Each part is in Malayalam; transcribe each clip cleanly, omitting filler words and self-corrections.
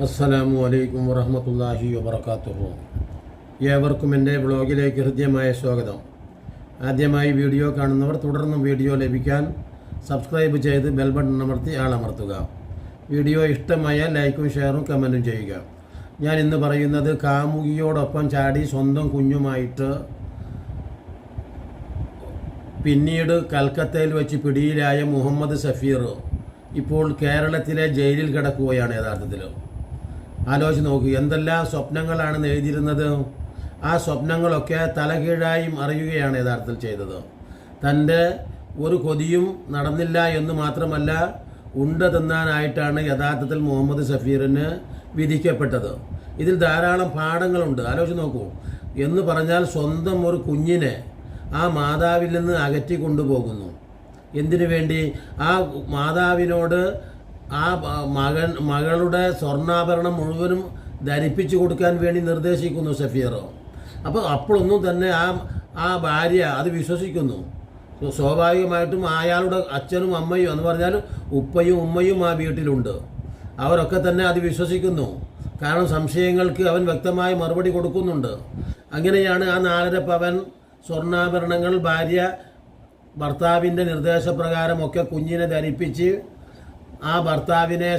അസ്സലാമു അലൈക്കും വറഹ്മത്തുള്ളാഹി വബറകാതുഹു. ഏവർക്കും എൻ്റെ ബ്ലോഗിലേക്ക് ഹൃദ്യമായ സ്വാഗതം. ആദ്യമായി വീഡിയോ കാണുന്നവർ തുടർന്നും വീഡിയോ ലഭിക്കാൻ സബ്സ്ക്രൈബ് ചെയ്ത് ബെൽ ബട്ടൺ അമർത്തി ആളമർത്തുക. വീഡിയോ ഇഷ്ടമായാൽ ലൈക്കും ഷെയറും കമൻറ്റും ചെയ്യുക. ഞാൻ ഇന്ന് പറയുന്നത് കാമുകിയോടൊപ്പം ചാടി സ്വന്തം കുഞ്ഞുമായിട്ട് പിന്നീട് കൽക്കത്തയിൽ വെച്ച് പിടിയിലായ മുഹമ്മദ് സഫീർ ഇപ്പോൾ കേരളത്തിലെ ജയിലിൽ കിടക്കുകയാണ്. യഥാർത്ഥത്തിൽ ആലോചിച്ച് നോക്കൂ, എന്തെല്ലാം സ്വപ്നങ്ങളാണ് എഴുതിയിരുന്നത്. ആ സ്വപ്നങ്ങളൊക്കെ തലകീഴായി മറിയുകയാണ് യഥാർത്ഥത്തിൽ ചെയ്തത്. തൻ്റെ ഒരു കൊതിയും നടന്നില്ല എന്ന് മാത്രമല്ല, ഉണ്ട തിന്നാനായിട്ടാണ് യഥാർത്ഥത്തിൽ മുഹമ്മദ് സഫീറിന് വിധിക്കപ്പെട്ടത്. ഇതിൽ ധാരാളം പാഠങ്ങളുണ്ട്. ആലോചിച്ച് നോക്കൂ. എന്ന് പറഞ്ഞാൽ സ്വന്തം ഒരു കുഞ്ഞിനെ ആ മാതാവിൽ നിന്ന് അകറ്റി കൊണ്ടുപോകുന്നു. എന്തിനു വേണ്ടി? ആ മാതാവിനോട് ആ മകളുടെ സ്വർണ്ണാഭരണം മുഴുവനും ധരിപ്പിച്ചു കൊടുക്കാൻ വേണ്ടി നിർദ്ദേശിക്കുന്നു സഫീർ. അപ്പോഴൊന്നും തന്നെ ആ ഭാര്യ അത് വിശ്വസിക്കുന്നു. സ്വാഭാവികമായിട്ടും അയാളുടെ അച്ഛനും അമ്മയും എന്ന് പറഞ്ഞാൽ ഉപ്പയും ഉമ്മയും ആ വീട്ടിലുണ്ട്. അവരൊക്കെ തന്നെ അത് വിശ്വസിക്കുന്നു. കാരണം സംശയങ്ങൾക്ക് അവൻ വ്യക്തമായ മറുപടി കൊടുക്കുന്നുണ്ട്. അങ്ങനെയാണ് ആ 4.5 പവൻ സ്വർണ്ണാഭരണങ്ങൾ ഭാര്യ ഭർത്താവിൻ്റെ നിർദ്ദേശപ്രകാരമൊക്കെ കുഞ്ഞിനെ ധരിപ്പിച്ച് ആ ഭർത്താവിനെ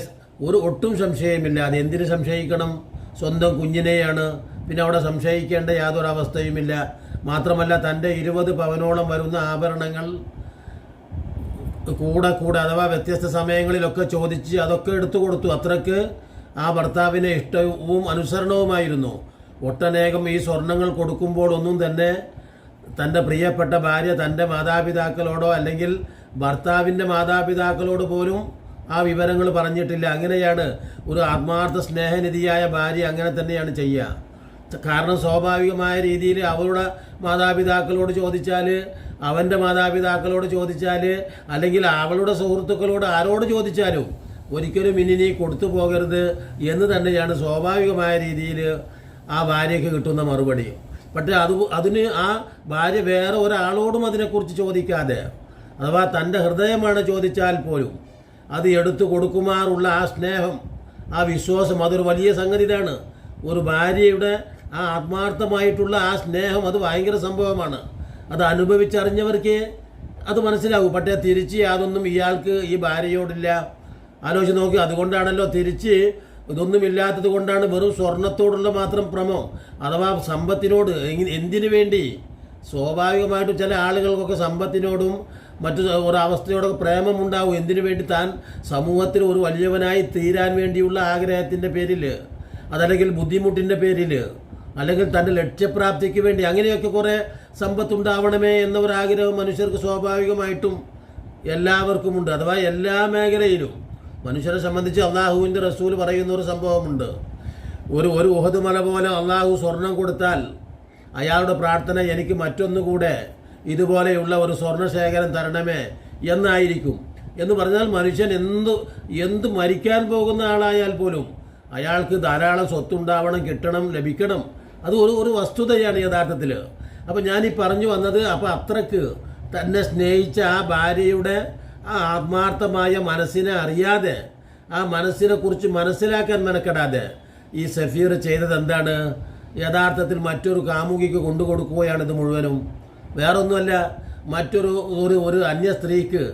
ഒട്ടും സംശയമില്ലാതെ, എന്തിന് സംശയിക്കണം, സ്വന്തം കുഞ്ഞിനെയാണ്, പിന്നെ അവിടെ സംശയിക്കേണ്ട യാതൊരവസ്ഥയുമില്ല. മാത്രമല്ല തൻ്റെ 20 പവനോളം വരുന്ന ആഭരണങ്ങൾ കൂടെ അഥവാ വ്യത്യസ്ത സമയങ്ങളിലൊക്കെ ചോദിച്ച് അതൊക്കെ എടുത്തു കൊടുത്തു. അത്രയ്ക്ക് ആ ഭർത്താവിനെ ഇഷ്ടവും അനുസരണവുമായിരുന്നു. ഒട്ടനേകം ഈ സ്വർണങ്ങൾ കൊടുക്കുമ്പോഴൊന്നും തന്നെ തൻ്റെ പ്രിയപ്പെട്ട ഭാര്യ തൻ്റെ മാതാപിതാക്കളോടോ അല്ലെങ്കിൽ ഭർത്താവിൻ്റെ മാതാപിതാക്കളോട് പോലും ആ വിവരങ്ങൾ പറഞ്ഞിട്ടില്ല. അങ്ങനെയാണ് ഒരു ആത്മാർത്ഥ സ്നേഹനിധിയായ ഭാര്യ അങ്ങനെ തന്നെയാണ് ചെയ്യുക. കാരണം സ്വാഭാവികമായ രീതിയിൽ അവളുടെ മാതാപിതാക്കളോട് ചോദിച്ചാൽ, അവൻ്റെ മാതാപിതാക്കളോട് ചോദിച്ചാൽ, അല്ലെങ്കിൽ അവളുടെ സുഹൃത്തുക്കളോട് ആരോട് ചോദിച്ചാലും ഒരിക്കലും ഇനി നീ കൊടുത്തു പോകരുത് എന്ന് തന്നെയാണ് സ്വാഭാവികമായ രീതിയിൽ ആ ഭാര്യയ്ക്ക് കിട്ടുന്ന മറുപടി. പക്ഷേ അതിന് ആ ഭാര്യ വേറെ ഒരാളോടും അതിനെക്കുറിച്ച് ചോദിക്കാതെ, അഥവാ തൻ്റെ ഹൃദയമാണ് ചോദിച്ചാൽ പോലും അത് എടുത്തു കൊടുക്കുമാറുള്ള ആ സ്നേഹം, ആ വിശ്വാസം, അതൊരു വലിയ സംഗതിയാണ്. ഒരു ഭാര്യയുടെ ആ ആത്മാർത്ഥമായിട്ടുള്ള ആ സ്നേഹം അത് ഭയങ്കര സംഭവമാണ്. അത് അനുഭവിച്ചറിഞ്ഞവർക്ക് അത് മനസ്സിലാവും. പക്ഷേ തിരിച്ച് അതൊന്നും ഇയാൾക്ക് ഈ ഭാര്യയോടില്ല. ആലോചിച്ച് നോക്കി. അതുകൊണ്ടാണല്ലോ തിരിച്ച് ഇതൊന്നുമില്ലാത്തത് കൊണ്ടാണ് വെറും സ്വർണത്തോടുള്ള മാത്രം ഭ്രമം, അഥവാ സമ്പത്തിനോട്. എന്തിനു വേണ്ടി? സ്വാഭാവികമായിട്ടും ചില ആളുകൾക്കൊക്കെ സമ്പത്തിനോടും മറ്റു ഒരവസ്ഥയോടൊക്കെ പ്രേമമുണ്ടാവും. എന്തിനു വേണ്ടി? താൻ സമൂഹത്തിൽ ഒരു വലിയവനായി തീരാൻ വേണ്ടിയുള്ള ആഗ്രഹത്തിൻ്റെ പേരിൽ, അതല്ലെങ്കിൽ ബുദ്ധിമുട്ടിൻ്റെ പേരിൽ, അല്ലെങ്കിൽ തൻ്റെ ലക്ഷ്യപ്രാപ്തിക്ക് വേണ്ടി. അങ്ങനെയൊക്കെ കുറേ സമ്പത്തുണ്ടാവണമേ എന്ന ഒരാഗ്രഹം മനുഷ്യർക്ക് സ്വാഭാവികമായിട്ടും എല്ലാവർക്കുമുണ്ട്. അഥവാ എല്ലാ മേഖലയിലും മനുഷ്യരെ സംബന്ധിച്ച് അള്ളാഹുവിൻ്റെ റസൂൽ പറയുന്ന ഒരു സംഭവമുണ്ട്. ഒരു ഉഹദ് മല പോലെ അള്ളാഹു സ്വർണം കൊടുത്താൽ അയാളുടെ പ്രാർത്ഥന, എനിക്ക് മറ്റൊന്നുകൂടെ ഇതുപോലെയുള്ള ഒരു സ്വർണ്ണശേഖരം തരണമേ എന്നായിരിക്കും. എന്ന് പറഞ്ഞാൽ മനുഷ്യൻ എന്ത് മരിക്കാൻ പോകുന്ന ആളായാൽ പോലും അയാൾക്ക് ധാരാളം സ്വത്തുണ്ടാവണം, കിട്ടണം, ലഭിക്കണം. അത് ഒരു വസ്തുതയാണ് യഥാർത്ഥത്തിൽ. അപ്പം ഞാനീ പറഞ്ഞു വന്നത്, അപ്പം അത്രയ്ക്ക് തന്നെ സ്നേഹിച്ച ആ ഭാര്യയുടെ ആ ആത്മാർത്ഥമായ മനസ്സിനെ അറിയാതെ, ആ മനസ്സിനെക്കുറിച്ച് മനസ്സിലാക്കാൻ മെനക്കെടാതെ ഈ സഫീർ ചെയ്തത് എന്താണ്? യഥാർത്ഥത്തിൽ മറ്റൊരു കാമുകിക്ക് കൊണ്ടുകൊടുക്കുകയാണിത് മുഴുവനും. വേറൊന്നുമല്ല, ഒരു അന്യ സ്ത്രീക്ക്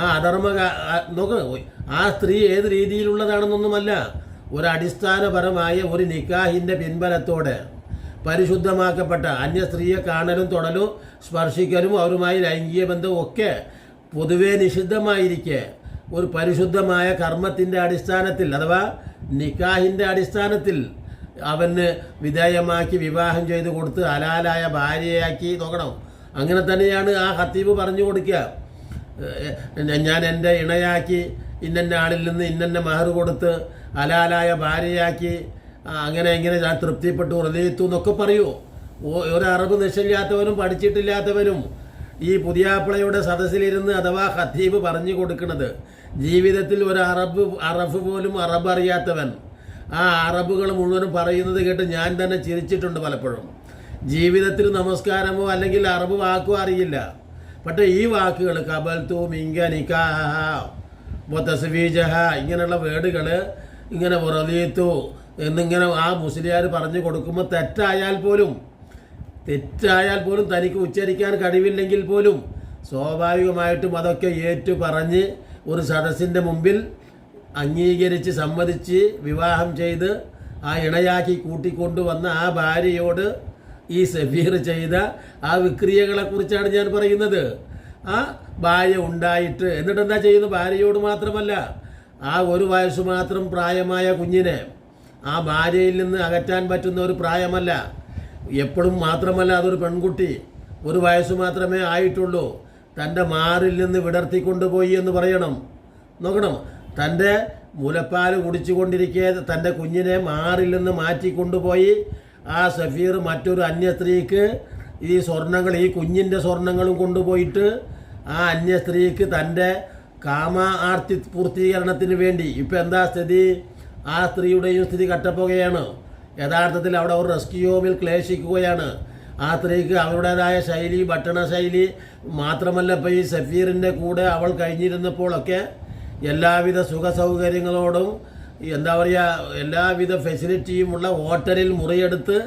ആ അധർമ്മ നോക്ക്. ആ സ്ത്രീ ഏത് രീതിയിലുള്ളതാണെന്നൊന്നുമല്ല, ഒരടിസ്ഥാനപരമായ ഒരു നിക്കാഹിൻ്റെ പിൻബലത്തോടെ പരിശുദ്ധമാക്കപ്പെട്ട അന്യ സ്ത്രീയെ കാണലും തൊടലും സ്പർശിക്കലും അവരുമായി ലൈംഗിക ബന്ധവും ഒക്കെ പൊതുവെ നിഷിദ്ധമായിരിക്കെ ഒരു പരിശുദ്ധമായ കർമ്മത്തിൻ്റെ അടിസ്ഥാനത്തിൽ, അഥവാ നിക്കാഹിൻ്റെ അടിസ്ഥാനത്തിൽ അവന് വിധേയമാക്കി വിവാഹം ചെയ്ത് കൊടുത്ത് ഹലാലായ ഭാര്യയാക്കി നോക്കണം. അങ്ങനെ തന്നെയാണ് ആ ഖത്തീബ് പറഞ്ഞു കൊടുക്കുക. ഞാൻ എൻ്റെ ഇണയാക്കി ഇന്നെ ആളിൽ നിന്ന് ഇന്നെ മഹർ കൊടുത്ത് ഹലാലായ ഭാര്യയാക്കി, അങ്ങനെ ഞാൻ തൃപ്തിപ്പെട്ടു, ഹൃദയത്തു എന്നൊക്കെ പറയൂ. ഒരു അറബ് നിശ്ചയില്ലാത്തവനും പഠിച്ചിട്ടില്ലാത്തവനും ഈ പുതിയാപ്പിളയുടെ സദസ്സിലിരുന്ന് അഥവാ ഖത്തീബ് പറഞ്ഞു കൊടുക്കുന്നത്, ജീവിതത്തിൽ ഒരു അറബ് പോലും അറബ് അറിയാത്തവൻ ആ അറബുകൾ മുഴുവനും പറയുന്നത് കേട്ട് ഞാൻ തന്നെ ചിരിച്ചിട്ടുണ്ട് പലപ്പോഴും. ജീവിതത്തിൽ നമസ്കാരമോ അല്ലെങ്കിൽ അറബ് വാക്കോ അറിയില്ല. പക്ഷേ ഈ വാക്കുകൾ കബൽത്തു മിങ്ക നിക്കാഹ തസ്വീജഹ ഇങ്ങനെയുള്ള വേർഡുകൾ ഇങ്ങനെ റളിയത്തു എന്നിങ്ങനെ ആ മുസ്ലിയാർ പറഞ്ഞു കൊടുക്കുമ്പോൾ തെറ്റായാൽ പോലും തനിക്ക് ഉച്ചരിക്കാൻ കഴിവില്ലെങ്കിൽ പോലും സ്വാഭാവികമായിട്ടും അതൊക്കെ ഏറ്റു പറഞ്ഞ് ഒരു സദസ്സിൻ്റെ മുമ്പിൽ അംഗീകരിച്ച് സമ്മതിച്ച് വിവാഹം ചെയ്ത് ആ ഇണയാക്കി കൂട്ടിക്കൊണ്ടുവന്ന ആ ഭാര്യയോട് ഈ സഫീർ ചെയ്ത ആ വിക്രിയകളെക്കുറിച്ചാണ് ഞാൻ പറയുന്നത്. ആ ഭാര്യ ഉണ്ടായിട്ട് എന്നിട്ട് എന്താ ചെയ്യുന്നത്? ഭാര്യയോട് മാത്രമല്ല, ആ ഒരു വയസ്സ് മാത്രം പ്രായമായ കുഞ്ഞിനെ ആ ഭാര്യയിൽ നിന്ന് അകറ്റാൻ പറ്റുന്ന ഒരു പ്രായമല്ല, എപ്പോഴും മാത്രമല്ല അതൊരു പെൺകുട്ടി, ഒരു വയസ്സ് മാത്രമേ ആയിട്ടുള്ളൂ. തൻ്റെ മാറിൽ നിന്ന് വിടർത്തിക്കൊണ്ടുപോയി എന്ന് പറയണം. നോക്കണം, തൻ്റെ മുലപ്പാൽ കുടിച്ചുകൊണ്ടിരിക്കെ തൻ്റെ കുഞ്ഞിനെ മാറിൽ നിന്ന് മാറ്റിക്കൊണ്ടുപോയി ആ സഫീർ മറ്റൊരു അന്യ സ്ത്രീക്ക് ഈ സ്വർണ്ണങ്ങൾ, ഈ കുഞ്ഞിൻ്റെ സ്വർണ്ണങ്ങളും കൊണ്ടുപോയിട്ട് ആ അന്യ സ്ത്രീക്ക് തൻ്റെ കാമ ആർത്തി പൂർത്തീകരണത്തിന് വേണ്ടി ഇപ്പം എന്താ സ്ഥിതി? ആ സ്ത്രീയുടെയും സ്ഥിതി കട്ടപ്പുകയാണ്. യഥാർത്ഥത്തിൽ അവിടെ ഒരു റെസ്ക്യൂ ഹോമിൽ ക്ലേശിക്കുകയാണ്. ആ സ്ത്രീക്ക് അവരുടേതായ ശൈലി, ഭക്ഷണ ശൈലി മാത്രമല്ല, ഇപ്പോൾ ഈ സഫീറിൻ്റെ കൂടെ അവൾ കഴിഞ്ഞിരുന്നപ്പോഴൊക്കെ എല്ലാവിധ സുഖ സൗകര്യങ്ങളോടും എന്താ പറയുക, എല്ലാവിധ ഫെസിലിറ്റിയുമുള്ള ഹോട്ടലിൽ മുറിയെടുത്ത്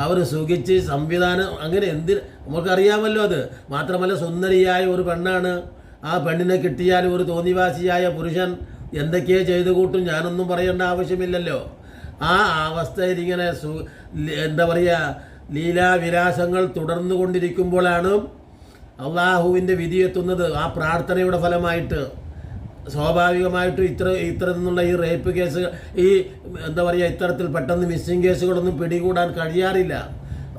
അവർ സുഖിച്ച് സംവിധാനം അങ്ങനെ നമുക്കറിയാമല്ലോ. അത് മാത്രമല്ല സുന്ദരിയായ ഒരു പെണ്ണാണ്. ആ പെണ്ണിനെ കിട്ടിയാൽ ഒരു തോന്നിവാസിയായ പുരുഷൻ എന്തൊക്കെയോ ചെയ്തു കൂട്ടും, ഞാനൊന്നും പറയേണ്ട ആവശ്യമില്ലല്ലോ. ആ അവസ്ഥയിൽ ഇങ്ങനെ എന്താ പറയുക, ലീലാവിലാസങ്ങൾ തുടർന്നു കൊണ്ടിരിക്കുമ്പോഴാണ് അള്ളാഹുവിൻ്റെ വിധിയെത്തുന്നത്. ആ പ്രാർത്ഥനയുടെ ഫലമായിട്ട് സ്വാഭാവികമായിട്ടും ഇത്ര നിന്നുള്ള ഈ റേപ്പ് കേസ്, ഈ എന്താ പറയുക, ഇത്തരത്തിൽ പെട്ടെന്ന് മിസ്സിംഗ് കേസുകളൊന്നും പിടികൂടാൻ കഴിയാറില്ല.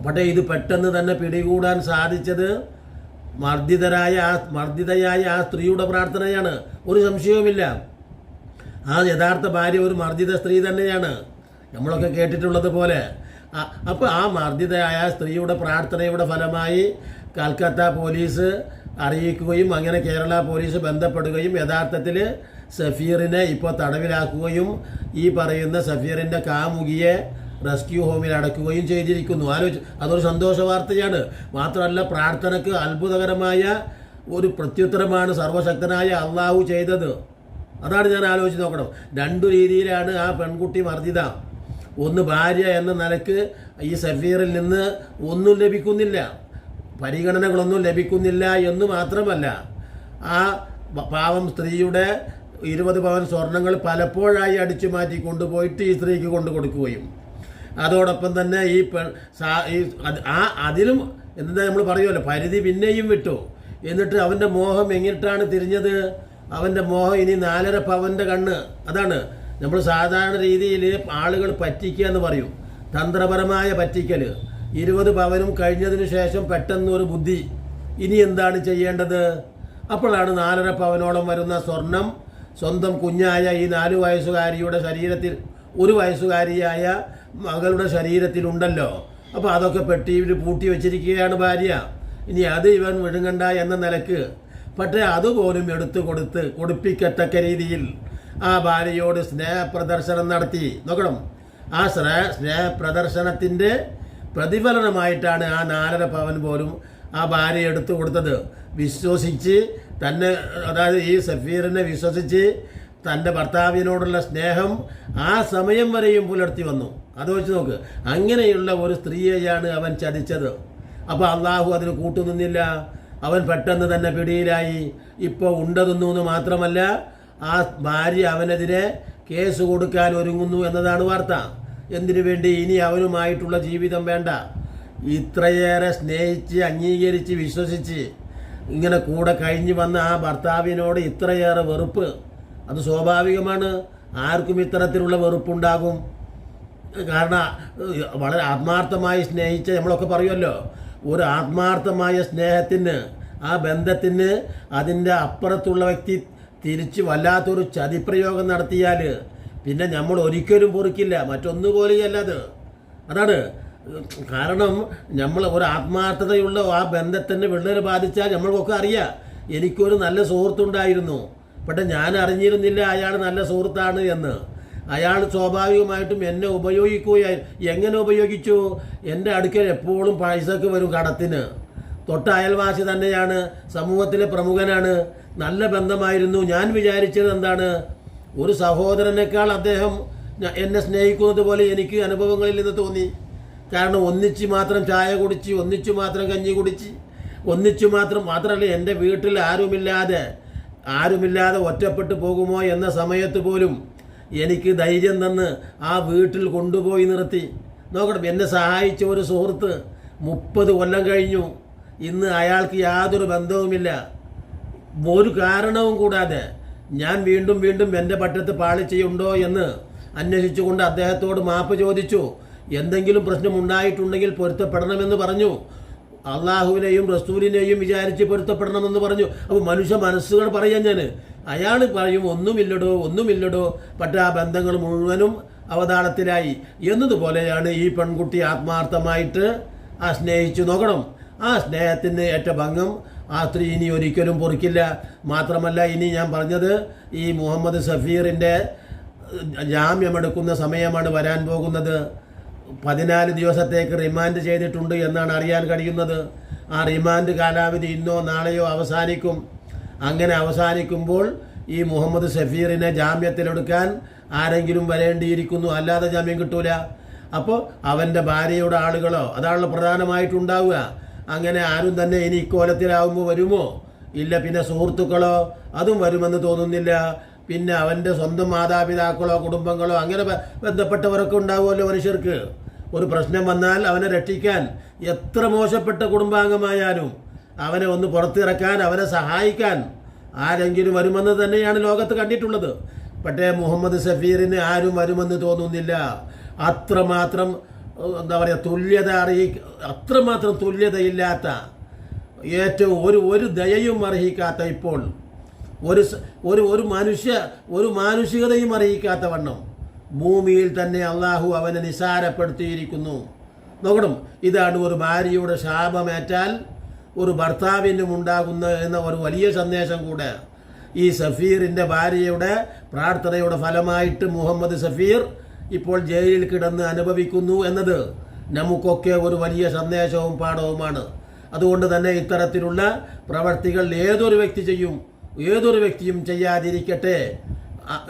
പക്ഷേ ഇത് പെട്ടെന്ന് തന്നെ പിടികൂടാൻ സാധിച്ചത് മർദ്ദിതയായ ആ സ്ത്രീയുടെ പ്രാർത്ഥനയാണ്. ഒരു സംശയവുമില്ല. ആ യഥാർത്ഥ ഭാര്യ ഒരു മർദ്ദിത സ്ത്രീ തന്നെയാണ്, നമ്മളൊക്കെ കേട്ടിട്ടുള്ളത് പോലെ. അപ്പോൾ ആ മർദ്ദിതയായ സ്ത്രീയുടെ പ്രാർത്ഥനയുടെ ഫലമായി കൽക്കത്ത പോലീസ് അറിയിക്കുകയും അങ്ങനെ കേരള പോലീസ് ബന്ധപ്പെടുകയും യഥാർത്ഥത്തിൽ സഫീറിനെ ഇപ്പോൾ തടവിലാക്കുകയും ഈ പറയുന്ന സഫീറിൻ്റെ കാമുകിയെ റെസ്ക്യൂ ഹോമിൽ അടക്കുകയും ചെയ്തിരിക്കുന്നു. അതൊരു സന്തോഷ വാർത്തയാണ്. മാത്രമല്ല, പ്രാർത്ഥനയ്ക്ക് അത്ഭുതകരമായ ഒരു പ്രത്യുത്തരമാണ് സർവശക്തനായ അള്ളാഹു ചെയ്തത്. അതാണ് ഞാൻ ആലോചിച്ച് നോക്കണം. രണ്ടു രീതിയിലാണ് ആ പെൺകുട്ടി മർദ്ദിത. ഒന്ന്, ഭാര്യ എന്ന നിലക്ക് ഈ സഫീറിൽ നിന്ന് ഒന്നും ലഭിക്കുന്നില്ല, പരിഗണനകളൊന്നും ലഭിക്കുന്നില്ല എന്ന് മാത്രമല്ല, ആ പാവം സ്ത്രീയുടെ 20 പവൻ സ്വർണ്ണങ്ങൾ പലപ്പോഴായി അടിച്ചു മാറ്റി കൊണ്ടുപോയിട്ട് ഈ സ്ത്രീക്ക് കൊണ്ടു കൊടുക്കുകയും അതോടൊപ്പം തന്നെ അതിലും എന്താ നമ്മൾ പറയുമല്ലോ, പരിധി പിന്നെയും വിട്ടു. എന്നിട്ട് അവൻ്റെ മോഹം എങ്ങിട്ടാണ് തിരിഞ്ഞത്? അവൻ്റെ മോഹം ഇനി 4.5 പവൻ്റെ കണ്ണ്. അതാണ് നമ്മൾ സാധാരണ രീതിയിൽ ആളുകൾ പറ്റിക്കുക എന്ന് പറയും, തന്ത്രപരമായ പറ്റിക്കൽ. 20 പവനും കഴിഞ്ഞതിന് ശേഷം പെട്ടെന്നൊരു ബുദ്ധി, ഇനി എന്താണ് ചെയ്യേണ്ടത്? അപ്പോഴാണ് 4.5 പവനോളം വരുന്ന സ്വർണം സ്വന്തം കുഞ്ഞായ ഈ 4 വയസ്സുകാരിയുടെ ശരീരത്തിൽ, 1 വയസ്സുകാരിയായ മകളുടെ ശരീരത്തിലുണ്ടല്ലോ. അപ്പോൾ അതൊക്കെ പെട്ടിയിൽ പൂട്ടി വെച്ചിരിക്കുകയാണ് ഭാര്യ. ഇനി അത് ഇവൻ വിഴുങ്ങണ്ട എന്ന നിലക്ക്, പക്ഷേ അതുപോലും എടുത്തു കൊടുപ്പിക്കത്തക്ക രീതിയിൽ ആ ഭാര്യയോട് സ്നേഹപ്രദർശനം നടത്തി. നോക്കണം, ആ സ്നേഹപ്രദർശനത്തിൻ്റെ പ്രതിഫലനമായിട്ടാണ് ആ 4.5 പവൻ പോലും ആ ഭാര്യ എടുത്തു കൊടുത്തത്. വിശ്വസിച്ച് തന്നെ, അതായത് ഈ സഫീറിനെ വിശ്വസിച്ച് തൻ്റെ ഭർത്താവിനോടുള്ള സ്നേഹം ആ സമയം വരെയും പുലർത്തി വന്നു. അത് വെച്ച് നോക്ക്, അങ്ങനെയുള്ള ഒരു സ്ത്രീയെയാണ് അവൻ ചതിച്ചത്. അപ്പോൾ അള്ളാഹു അതിന് കൂട്ടുനിന്നില്ല. അവൻ പെട്ടെന്ന് തന്നെ പിടിയിലായി. ഇപ്പോൾ ഉണ്ടതെന്നു എന്ന് മാത്രമല്ല, ആ ഭാര്യ അവനെതിരെ കേസ് കൊടുക്കാൻ ഒരുങ്ങുന്നു എന്നതാണ് വാർത്ത. എന്തിനു വേണ്ടി? ഇനി അവനുമായിട്ടുള്ള ജീവിതം വേണ്ട. ഇത്രയേറെ സ്നേഹിച്ച് അംഗീകരിച്ച് വിശ്വസിച്ച് ഇങ്ങനെ കൂടെ കഴിഞ്ഞു വന്ന ആ ഭർത്താവിനോട് ഇത്രയേറെ വെറുപ്പ്, അത് സ്വാഭാവികമാണ്. ആർക്കും ഇത്തരത്തിലുള്ള വെറുപ്പുണ്ടാകും. കാരണം വളരെ ആത്മാർത്ഥമായി സ്നേഹിച്ച, നമ്മളൊക്കെ പറയുമല്ലോ, ഒരു ആത്മാർത്ഥമായ സ്നേഹത്തിന്, ആ ബന്ധത്തിന് അതിൻ്റെ അപ്പുറത്തുള്ള വ്യക്തി തിരിച്ച് വല്ലാത്തൊരു ചതിപ്രയോഗം നടത്തിയാൽ പിന്നെ നമ്മൾ ഒരിക്കലും പൊറുക്കില്ല. മറ്റൊന്നുപോലെയല്ല അത്. അതാണ് കാരണം, നമ്മൾ ഒരു ആത്മാർത്ഥതയുള്ള ആ ബന്ധത്തിൻ്റെ വിള്ളൽ ബാധിച്ചാൽ നമ്മൾക്കൊക്കെ അറിയാം. എനിക്കൊരു നല്ല സുഹൃത്തുണ്ടായിരുന്നു, പക്ഷെ ഞാൻ അറിഞ്ഞിരുന്നില്ല അയാൾ നല്ല സുഹൃത്താണ് എന്ന്. അയാൾ സ്വാഭാവികമായിട്ടും എന്നെ ഉപയോഗിക്കുകയായി. എങ്ങനെ ഉപയോഗിച്ചു? എൻ്റെ അടുക്കൽ എപ്പോഴും പൈസക്ക് വരും കടത്തിന്. തൊട്ട അയൽവാസി തന്നെയാണ്, സമൂഹത്തിലെ പ്രമുഖനാണ്, നല്ല ബന്ധമായിരുന്നു. ഞാൻ വിചാരിച്ചത് എന്താണ്, ഒരു സഹോദരനേക്കാൾ അദ്ദേഹം എന്നെ സ്നേഹിക്കുന്നത് പോലെ എനിക്ക് അനുഭവങ്ങളിൽ നിന്ന് തോന്നി. കാരണം ഒന്നിച്ച് മാത്രം ചായ കുടിച്ച്, ഒന്നിച്ചു മാത്രം കഞ്ഞി കുടിച്ച്, ഒന്നിച്ചു മാത്രമല്ല എൻ്റെ വീട്ടിൽ ആരുമില്ലാതെ ഒറ്റപ്പെട്ടു പോകുമോ എന്ന സമയത്ത് പോലും എനിക്ക് ധൈര്യം തന്ന് ആ വീട്ടിൽ കൊണ്ടുപോയി നിർത്തി. നോക്കണം, എന്നെ സഹായിച്ച ഒരു സുഹൃത്ത് 30 കൊല്ലം കഴിഞ്ഞു. ഇന്ന് അയാൾക്ക് യാതൊരു ബന്ധവുമില്ല. ഒരു കാരണവും കൂടാതെ ഞാൻ വീണ്ടും എൻ്റെ പറ്റത്ത് പാളിച്ചയുണ്ടോ എന്ന് അന്വേഷിച്ചുകൊണ്ട് അദ്ദേഹത്തോട് മാപ്പ് ചോദിച്ചു. എന്തെങ്കിലും പ്രശ്നം ഉണ്ടായിട്ടുണ്ടെങ്കിൽ പൊരുത്തപ്പെടണമെന്ന് പറഞ്ഞു. അള്ളാഹുവിനെയും റസൂലിനെയും വിചാരിച്ച് പൊരുത്തപ്പെടണമെന്ന് പറഞ്ഞു. അപ്പോൾ മനുഷ്യ മനസ്സുകൾ പറയാൻ അയാൾ പറയും ഒന്നുമില്ലടോ. പക്ഷേ ആ ബന്ധങ്ങൾ മുഴുവനും അവതാളത്തിലായി എന്നതുപോലെയാണ് ഈ പെൺകുട്ടി ആത്മാർത്ഥമായിട്ട് ആ സ്നേഹിച്ചു. നോക്കണം, ആ സ്നേഹത്തിന് ഏറ്റ ഭംഗം ആ സ്ത്രീ ഇനി ഒരിക്കലും പൊറുക്കില്ല. മാത്രമല്ല, ഇനി ഞാൻ പറഞ്ഞത് ഈ മുഹമ്മദ് സഫീറിൻ്റെ ജാമ്യമെടുക്കുന്ന സമയമാണ് വരാൻ പോകുന്നത്. 14 ദിവസത്തേക്ക് റിമാൻഡ് ചെയ്തിട്ടുണ്ട് എന്നാണ് അറിയാൻ കഴിയുന്നത്. ആ റിമാൻഡ് കാലാവധി ഇന്നോ നാളെയോ അവസാനിക്കും. അങ്ങനെ അവസാനിക്കുമ്പോൾ ഈ മുഹമ്മദ് സഫീറിനെ ജാമ്യത്തിലെടുക്കാൻ ആരെങ്കിലും വരേണ്ടിയിരിക്കുന്നു, അല്ലാതെ ജാമ്യം കിട്ടൂല. അപ്പോൾ അവൻ്റെ ഭാര്യയുടെ ആളുകളോ അതാണല്ലോ പ്രധാനമായിട്ടുണ്ടാവുക. അങ്ങനെ ആരും തന്നെ ഇനി ഇക്കോലത്തിലാവുമ്പോൾ വരുമോ? ഇല്ല. പിന്നെ സുഹൃത്തുക്കളോ അതും വരുമെന്ന് തോന്നുന്നില്ല. പിന്നെ അവൻ്റെ സ്വന്തം മാതാപിതാക്കളോ കുടുംബങ്ങളോ അങ്ങനെ ബന്ധപ്പെട്ടവരൊക്കെ ഉണ്ടാവുമല്ലോ മനുഷ്യർക്ക്. ഒരു പ്രശ്നം വന്നാൽ അവനെ രക്ഷിക്കാൻ എത്ര മോശപ്പെട്ട കുടുംബാംഗമായാലും അവനെ ഒന്ന് പുറത്തിറക്കാൻ, അവനെ സഹായിക്കാൻ ആരെങ്കിലും വരുമെന്ന് തന്നെയാണ് ലോകത്ത് കണ്ടിട്ടുള്ളത്. പക്ഷേ മുഹമ്മദ് സഫീറിന് ആരും വരുമെന്ന് തോന്നുന്നില്ല. അത്രമാത്രം എന്താ പറയുക, അത്രമാത്രം തുല്യതയില്ലാത്ത, ഏറ്റവും ഒരു ദയയും അർഹിക്കാത്ത, ഇപ്പോൾ ഒരു മാനുഷികതയും അറിയിക്കാത്ത വണ്ണം ഭൂമിയിൽ തന്നെ അള്ളാഹു അവനെ നിസാരപ്പെടുത്തിയിരിക്കുന്നു. നോക്കണം, ഇതാണ് ഒരു ഭാര്യയുടെ ശാപമേറ്റാൽ ഒരു ഭർത്താവിനും ഉണ്ടാകുന്ന എന്ന ഒരു വലിയ സന്ദേശം കൂടെ ഈ സഫീറിൻ്റെ ഭാര്യയുടെ പ്രാർത്ഥനയുടെ ഫലമായിട്ട് മുഹമ്മദ് സഫീർ ഇപ്പോൾ ജയിലിൽ കിടന്ന് അനുഭവിക്കുന്നു എന്നത് നമുക്കൊക്കെ ഒരു വലിയ സന്ദേശവും പാഠവുമാണ്. അതുകൊണ്ട് തന്നെ ഇത്തരത്തിലുള്ള പ്രവർത്തികൾ ഏതൊരു വ്യക്തിയും ചെയ്യാതിരിക്കട്ടെ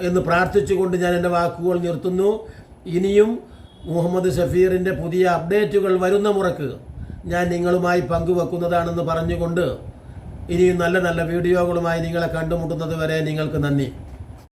എന്ന് പ്രാർത്ഥിച്ചുകൊണ്ട് ഞാൻ എൻ്റെ വാക്കുകൾ നിർത്തുന്നു. ഇനിയും മുഹമ്മദ് സഫീറിൻ്റെ പുതിയ അപ്ഡേറ്റുകൾ വരുന്ന മുറക്ക് ഞാൻ നിങ്ങളുമായി പങ്കുവെക്കുന്നതാണെന്ന് പറഞ്ഞുകൊണ്ട് ഇനിയും നല്ല വീഡിയോകളുമായി നിങ്ങളെ കണ്ടുമുട്ടുന്നത് വരെ നിങ്ങൾക്ക് നന്ദി.